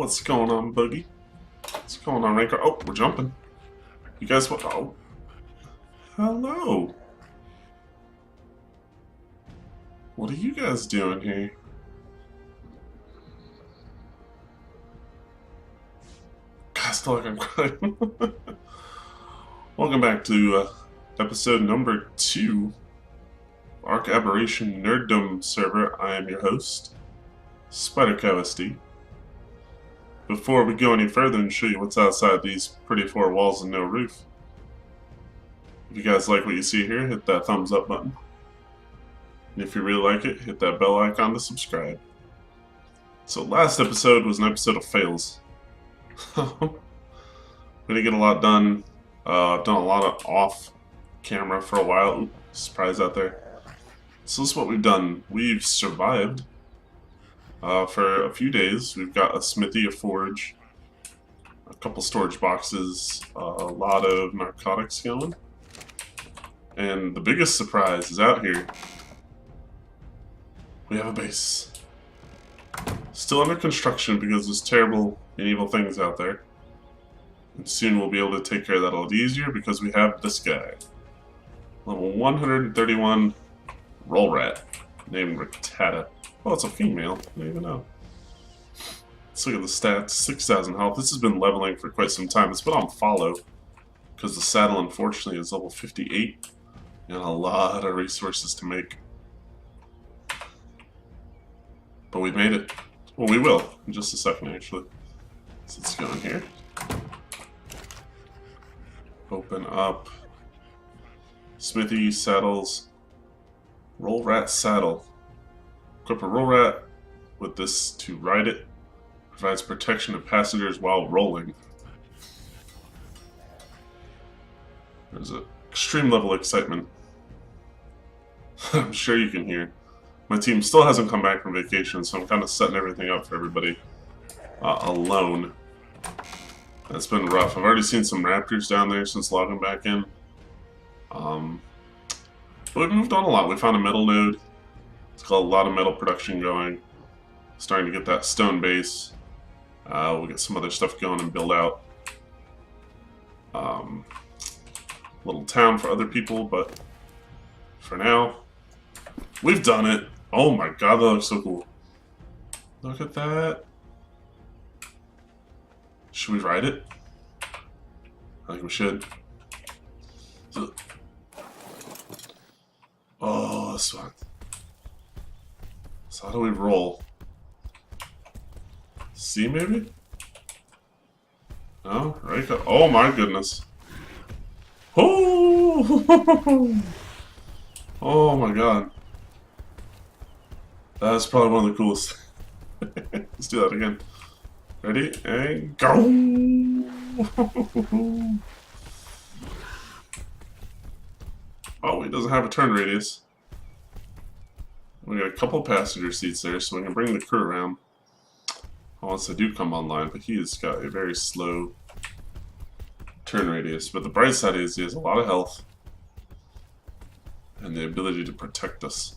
What's going on, Boogie? What's going on, Ranker? Oh, we're jumping. You guys what? Oh. Hello. What are you guys doing here? God, I feel like I'm crying. Welcome back to episode number 2 of Aberration Nerddome server. I am your host, SpiderCowSD. Before we go any further and show you what's outside these pretty four walls and no roof, if you guys like what you see here, hit that thumbs up button. And if you really like it, hit that bell icon to subscribe. So last episode was an episode of fails. We didn't get a lot done. I've done a lot of off camera for a while. Ooh, surprise out there. So this is what we've done. We've survived for a few days. We've got a smithy, a forge, a couple storage boxes, a lot of narcotics going. And the biggest surprise is out here. We have a base. Still under construction because there's terrible and evil things out there. And soon we'll be able to take care of that a lot easier because we have this guy. Level 131 roll rat named Ratata. Oh, it's a female. I didn't even know. Let's look at the stats. 6,000 health. This has been leveling for quite some time. It's been on follow because the saddle, unfortunately, is level 58 and a lot of resources to make. But we made it. Well, we will in just a second, actually. So let's go in here. Open up. Smithy, saddles. Roll rat saddle. Equip a roll rat with this to ride it. Provides protection to passengers while rolling. There's an extreme level of excitement. I'm sure you can hear. My team still hasn't come back from vacation, so I'm kind of setting everything up for everybody alone. That's been rough. I've already seen some raptors down there since logging back in. But we've moved on a lot. We found a metal node. It's got a lot of metal production going. Starting to get that stone base. We'll get some other stuff going and build out. Little town for other people, but for now, we've done it. Oh my god, that looks so cool. Look at that. Should we ride it? I think we should. Oh, this one. So how do we roll? C maybe? No? Right? Oh my goodness. Oh! Oh my god. That's probably one of the coolest. Let's do that again. Ready? And go! Oh, he doesn't have a turn radius. We got a couple passenger seats there, so we can bring the crew around once they do come online, but he has got a very slow turn radius. But the bright side is he has a lot of health and the ability to protect us.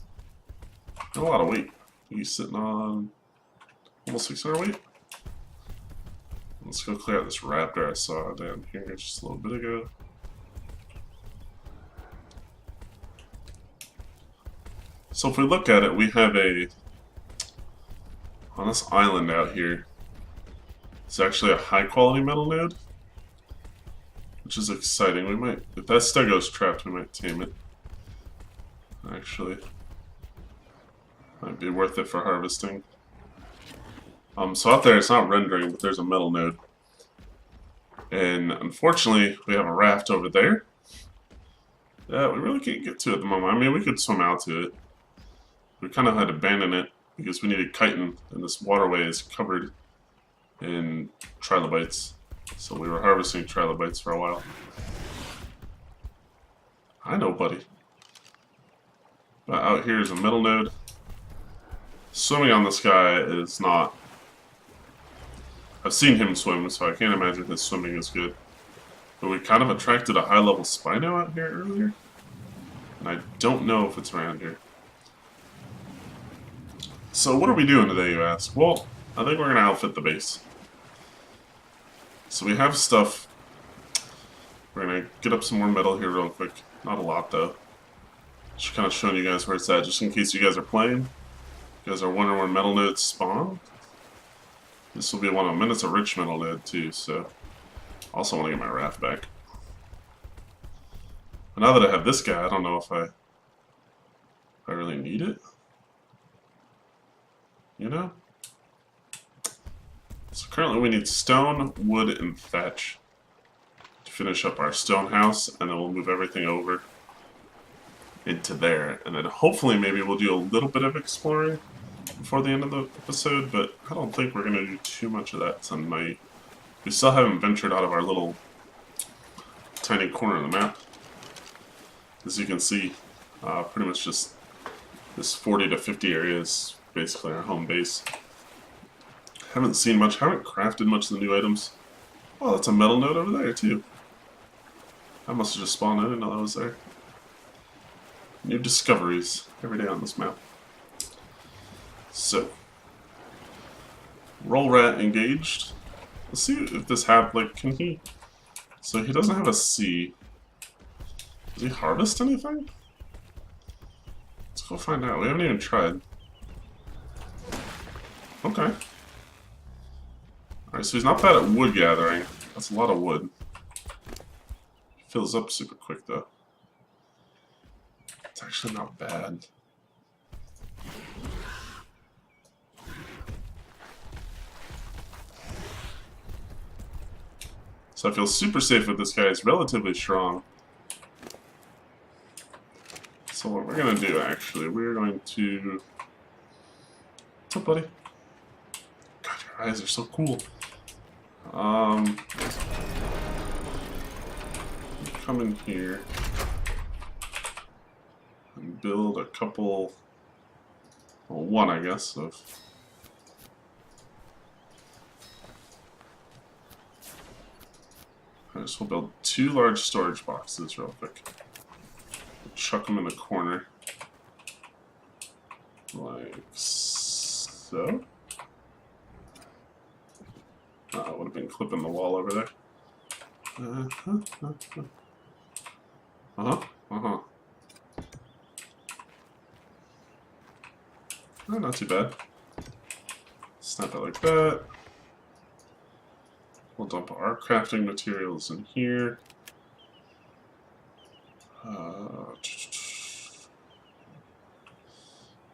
And a lot of weight. He's sitting on almost 600 weight. Let's go clear out this raptor I saw down here just a little bit ago. So if we look at it, we have on this island out here, it's actually a high quality metal node, which is exciting. We might, if that stego's trapped, we might tame it. Actually, might be worth it for harvesting. So out there, it's not rendering, but there's a metal node. And unfortunately, we have a raft over there that we really can't get to at the moment. I mean, we could swim out to it. We kind of had to abandon it because we needed chitin, and this waterway is covered in trilobites. So we were harvesting trilobites for a while. I know, buddy. But out here is a metal node. Swimming on this guy is not... I've seen him swim, so I can't imagine his swimming is good. But we kind of attracted a high-level Spino out here earlier. And I don't know if it's around here. So what are we doing today, you ask? Well, I think we're going to outfit the base. So we have stuff. We're gonna get up some more metal here real quick. Not a lot though. Just kind of showing you guys where it's at, just in case you guys are playing. You guys are wondering where metal nodes spawn. This will be one of them, and it's a rich metal node too, so also want to get my raft back. But now that I have this guy, I don't know if I really need it. You know? So currently we need stone, wood, and thatch to finish up our stone house, and then we'll move everything over into there. And then hopefully maybe we'll do a little bit of exploring before the end of the episode, but I don't think we're going to do too much of that tonight. We still haven't ventured out of our little tiny corner of the map. As you can see, pretty much just this 40 to 50 area is basically our home base. Haven't seen much, haven't crafted much of the new items. Oh, that's a metal node over there too. I must have just spawned in, I didn't know that was there. New discoveries every day on this map. So, roll rat engaged. Let's see if this can he? So he doesn't have a C. Does he harvest anything? Let's go find out. We haven't even tried. Okay. Alright, so he's not bad at wood gathering. That's a lot of wood. Fills up super quick though. It's actually not bad. So I feel super safe with this guy. He's relatively strong. So what we're going to do, actually, we're going to... What's up, buddy? God, your eyes are so cool. Come in here and build a couple... Well, one, I guess, of... I just will build 2 large storage boxes real quick. Chuck them in the corner. Like so. I would have been clipping the wall over there. Oh, not too bad. Snap it like that. We'll dump our crafting materials in here.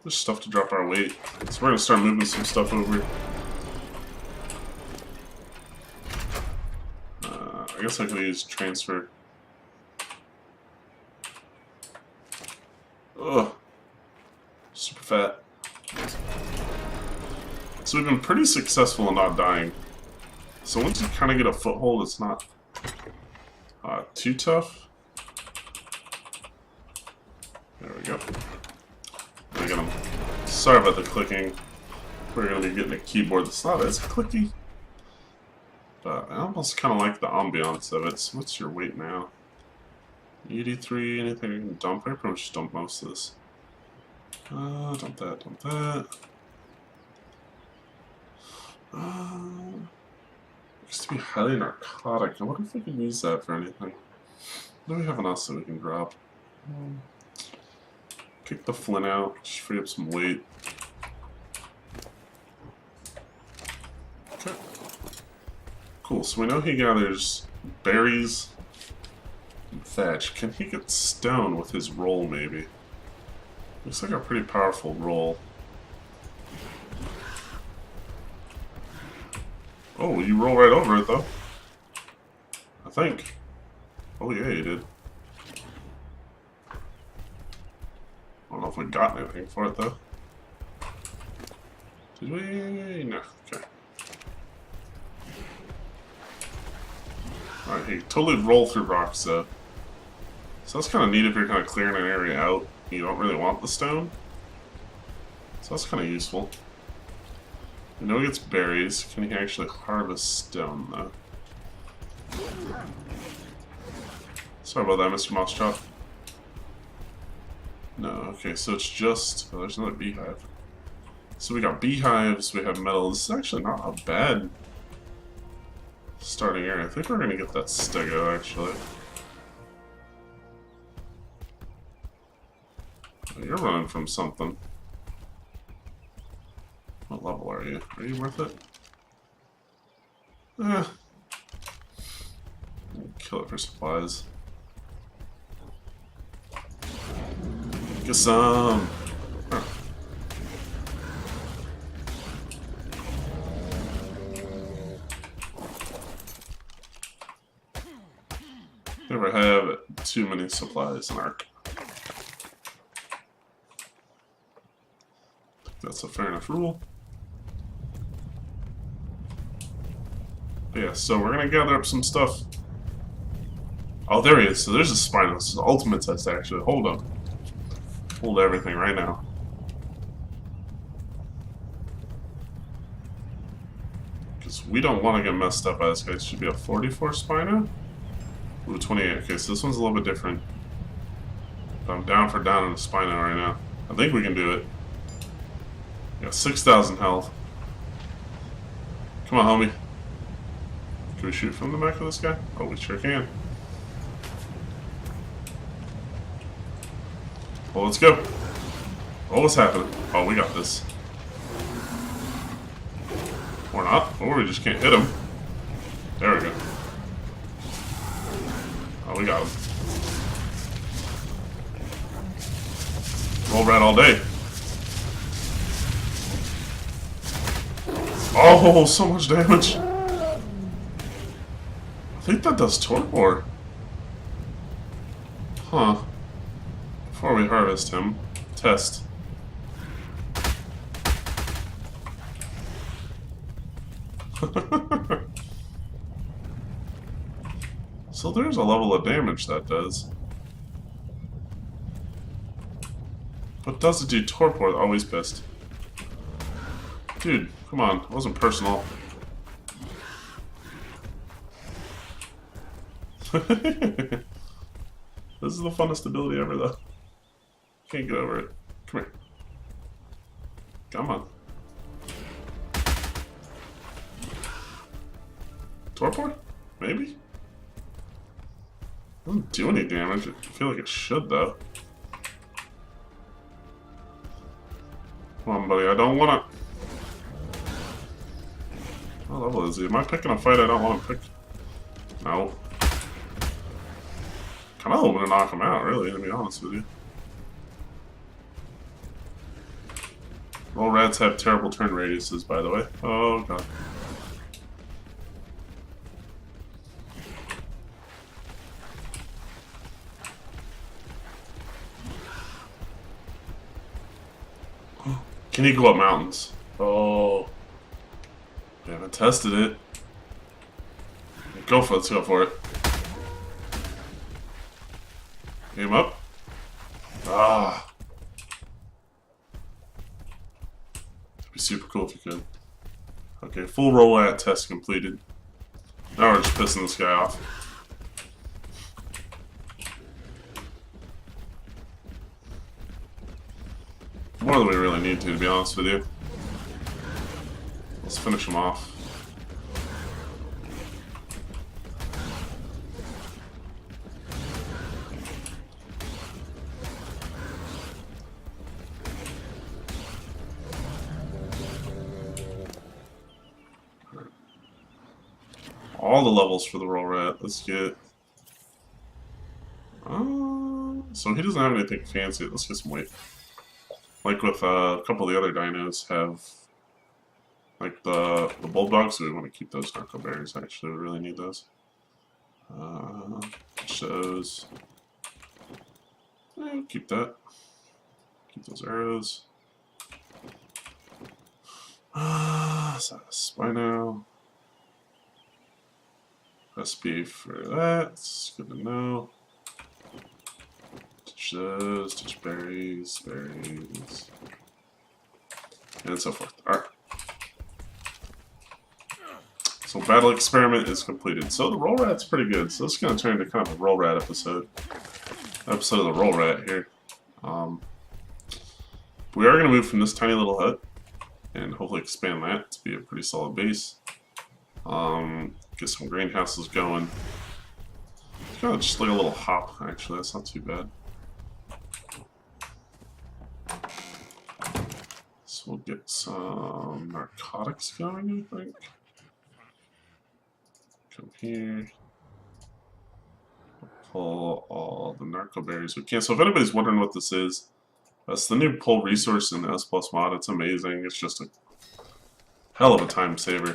There's stuff to drop our weight. So we're going to start moving some stuff over. I guess I could use transfer. Ugh. Super fat. So we've been pretty successful in not dying. So once you kind of get a foothold, it's not too tough. There we go. Again, sorry about the clicking. We're going to be getting a keyboard that's not as clicky. But I almost kind of like the ambiance of it. So what's your weight now? E03, anything you can dump? I pretty much just dump most of this. Dump that, dump that. Used to be highly narcotic. I wonder if we can use that for anything. What do we have on us that we can drop? Kick the flint out, just free up some weight. Okay. Cool, so we know he gathers berries and thatch. Can he get stone with his roll, maybe? Looks like a pretty powerful roll. Oh, you roll right over it, though. I think. Oh, yeah, you did. I don't know if we got anything for it, though. Did we? No. Okay. Alright, he totally roll through rocks, though. So that's kind of neat if you're kind of clearing an area out. You don't really want the stone. So that's kind of useful. I know he gets berries. Can he actually harvest stone, though? Sorry about that, Mr. Mousetrap. No, okay, so it's just... Oh, there's another beehive. So we got beehives, we have metal. This is actually not a bad Starting area. I think we're gonna get that stego actually. Oh, you're running from something. What level are you? Are you worth it? Kill it for supplies. Get some. Huh. Never have too many supplies in Ark. That's a fair enough rule. But yeah, so we're gonna gather up some stuff. Oh, there he is. So there's a Spino. This is the ultimate test, actually. Hold up. Hold everything right now. Because we don't want to get messed up by this guy. It should be a 44 Spino. Ooh, 28. Okay, so this one's a little bit different. But I'm down for down on the Spino right now. I think we can do it. Got 6,000 health. Come on, homie. Can we shoot from the back of this guy? Oh, we sure can. Well, let's go. Oh, what's happening? Oh, we got this. Or not. Or we just can't hit him. There we go. Oh, we got him. Roll rat all day. Oh, so much damage. I think that does torpor. Huh. Before we harvest him, test. So there's a level of damage that does. But does it do torpor? Always pissed. Dude, come on. It wasn't personal. This is the funnest ability ever, though. Can't get over it. Come here. Come on. Torpor? Maybe? Doesn't do any damage. I feel like it should, though. Come on, buddy. I don't want to... What level is he? Am I picking a fight I don't want to pick? No. Kind of hoping to knock him out, really, to be honest with you. All rats have terrible turn radiuses, by the way. Oh, God. Can he go up mountains? Oh. We haven't tested it. Go for it. Let's go for it. Aim up. Ah. It'd be super cool if you could. Okay, full roll at test completed. Now we're just pissing this guy off. More than we really need to be honest with you. Let's finish him off. All the levels for the roll rat. Let's get... so he doesn't have anything fancy. Let's get some weight. Like with a couple of the other dinos have... Like the bulldogs, so we want to keep those narco berries. Actually, we really need those. Those. Keep that. Keep those arrows. Is that a Spino? Recipe for that. It's good to know. Touch those. Touch berries. Berries. And so forth. Alright. So battle experiment is completed. So the roll rat's pretty good. So this is going to turn into kind of a roll rat episode. Episode of the roll rat here. We are going to move from this tiny little hut and hopefully expand that to be a pretty solid base. get some greenhouses going. It's kind of just like a little hop, actually. That's not too bad. So we'll get some narcotics going, I think. Come here. Pull all the narco berries we can. So if anybody's wondering what this is, that's the new pull resource in the S Plus mod. It's amazing. It's just a hell of a time saver.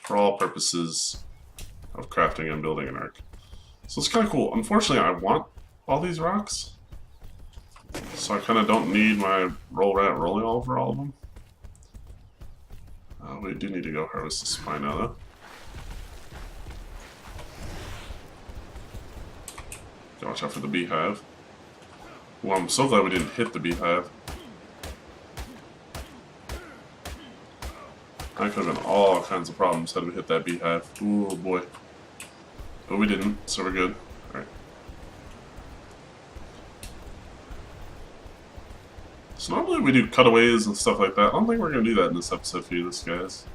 For all purposes of crafting and building an arc. So it's kind of cool. Unfortunately, I want all these rocks. So I kind of don't need my roll rat rolling over all of them. We do need to go harvest the spino though. Gotta watch out for the beehive. Well, I'm so glad we didn't hit the beehive. That could have been all kinds of problems had we hit that beehive. Ooh boy. But we didn't, so we're good. Alright. So normally we do cutaways and stuff like that. I don't think we're going to do that in this episode for you, guys.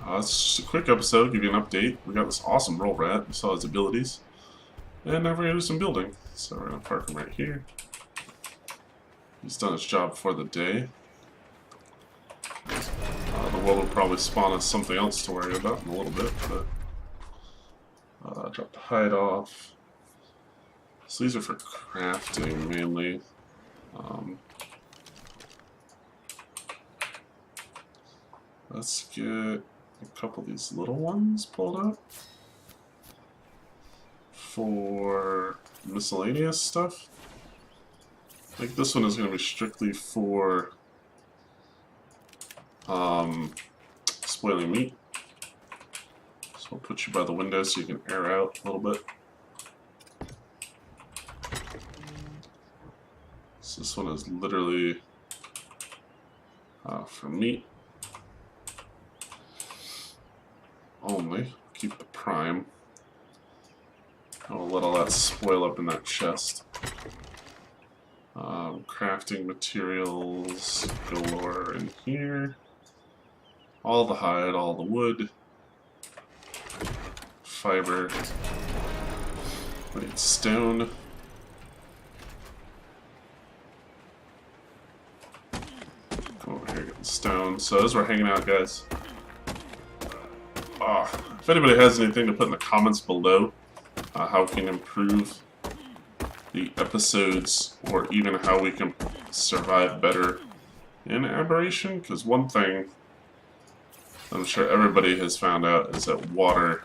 It's just a quick episode, give you an update. We got this awesome roll rat. We saw his abilities. And now we're going to do some building. So we're going to park him right here. He's done his job for the day. The world will probably spawn us something else to worry about in a little bit, but drop the hide off. So these are for crafting mainly. Let's get a couple of these little ones pulled up for miscellaneous stuff. I think this one is going to be strictly for spoiling meat. So we'll put you by the window so you can air out a little bit. So this one is literally for meat only. Keep the prime. I'll let all that spoil up in that chest. Crafting materials galore in here. All the hide, all the wood, fiber. We need stone. Come over here, get the stone. So as we're hanging out, guys. If anybody has anything to put in the comments below, how we can improve the episodes, or even how we can survive better in Aberration, because one thing I'm sure everybody has found out is that water,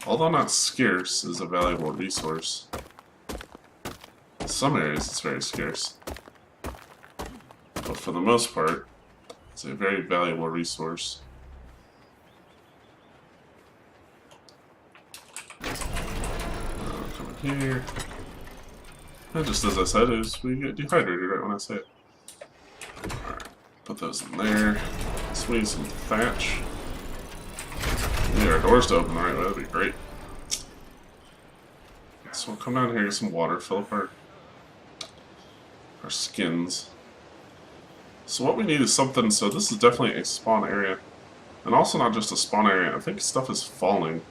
although not scarce, is a valuable resource. In some areas it's very scarce, but for the most part it's a very valuable resource. Come in here. And just as I said, we get dehydrated right when I say it. Alright, put those in there. So we need some thatch. We need our doors to open the right way, that'd be great. So we'll come down here, get some water, fill up our skins. So what we need is something, so this is definitely a spawn area. And also not just a spawn area, I think stuff is falling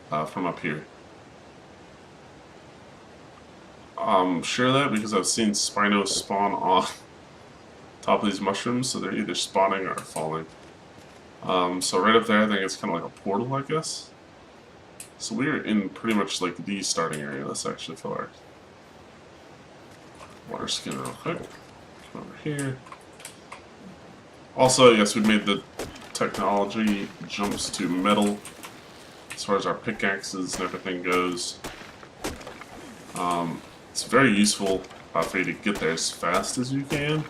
from up here. I'm sure of that because I've seen spinos spawn on top of these mushrooms, so they're either spawning or falling. So right up there, I think it's kind of like a portal, I guess. So we're in pretty much like the starting area. Let's actually fill our water skin real quick. Come over here. Also, yes, we made the technology jumps to metal as far as our pickaxes and everything goes. It's very useful for you to get there as fast as you can.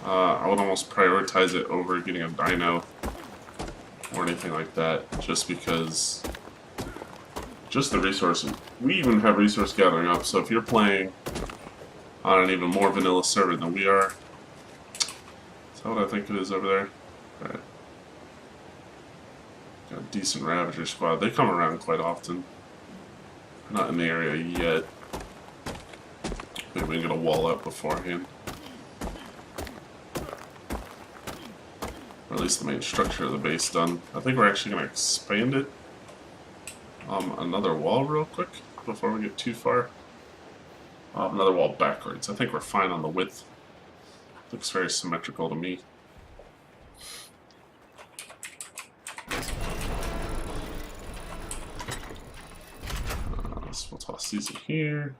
I would almost prioritize it over getting a dino or anything like that, just because just the resources. We even have resource gathering up, so if you're playing on an even more vanilla server than we are, is that what I think it is over there? Right. Got a decent Ravager squad. They come around quite often. Not in the area yet. Maybe we can get a wall up beforehand. least the main structure of the base done. I think we're actually going to expand it another wall real quick before we get too far. Another wall backwards. I think we're fine on the width. Looks very symmetrical to me. So we'll toss these in here.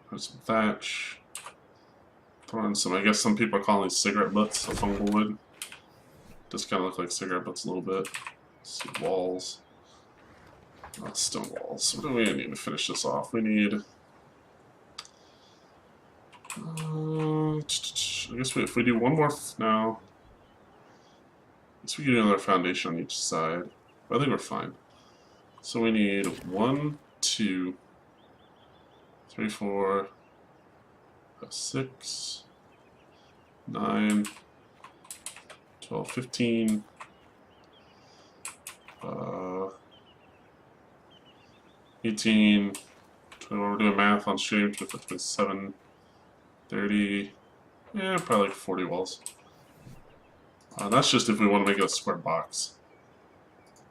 Put some thatch. Throw in some, I guess some people are calling these cigarette butts, a fungal wood. Just kind of look like cigarette butts a little bit. Let's see, walls. Stone walls. What do we need to finish this off? We need... I guess if we do one more now... I guess we can do another foundation on each side. But I think we're fine. So we need 1, 2, 3, 4, 5, 6, 9, 12, 15, 18, 20, we're doing math on stream, 27, 30, yeah, probably like 40 walls. That's just if we want to make it a square box.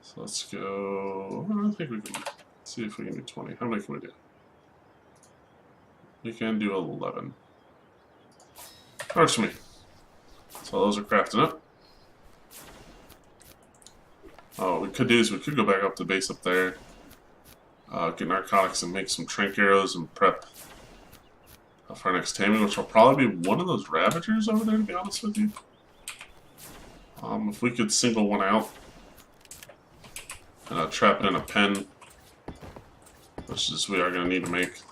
So let's go, I think we can see if we can do 20. How many can we do? We can do 11. Works for me. So those are crafting up. What we could do is we could go back up to base up there, get narcotics and make some trank arrows and prep for our next taming, which will probably be one of those Ravagers over there, to be honest with you. If we could single one out and trap it in a pen, which is we are going to need to make.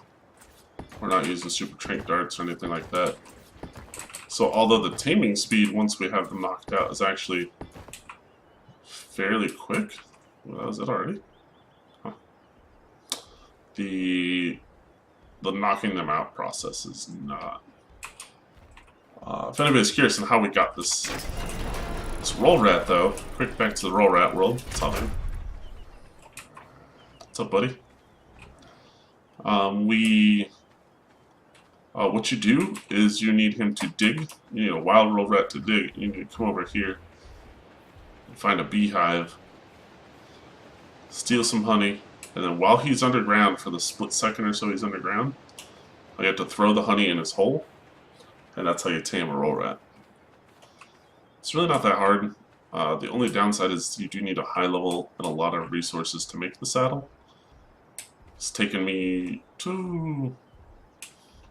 We're not using super trank darts or anything like that. So although the taming speed, once we have them knocked out, is actually fairly quick. Well, that was it already. Huh. The knocking them out process is not. If anybody's curious on how we got this roll rat, though, quick back to the roll rat world. What's up, man? What's up, buddy? What you do is you need him to dig. You need a wild roll rat to dig. You need to come over here and find a beehive, steal some honey, and then while he's underground, for the split second or so he's underground, you have to throw the honey in his hole, and that's how you tame a roll rat. It's really not that hard. The only downside is you do need a high level and a lot of resources to make the saddle. It's taken me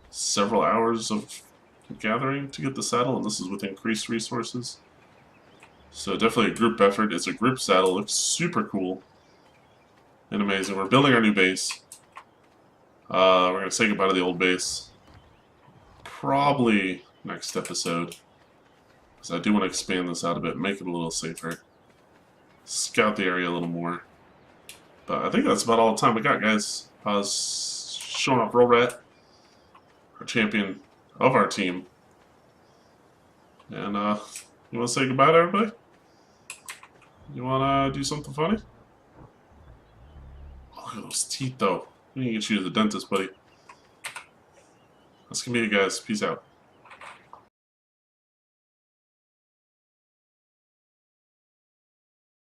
several hours of gathering to get the saddle, and this is with increased resources. So definitely a group effort. It's a group saddle. Looks super cool and amazing. We're building our new base. We're going to say goodbye to the old base probably next episode, because I do want to expand this out a bit, make it a little safer, scout the area a little more. But I think that's about all the time we got, guys. Showing off Roll Rat, our champion of our team. And you want to say goodbye to everybody? You want to do something funny? Oh, look at those teeth, though. We need to get you to the dentist, buddy. That's going to be it, guys. Peace out.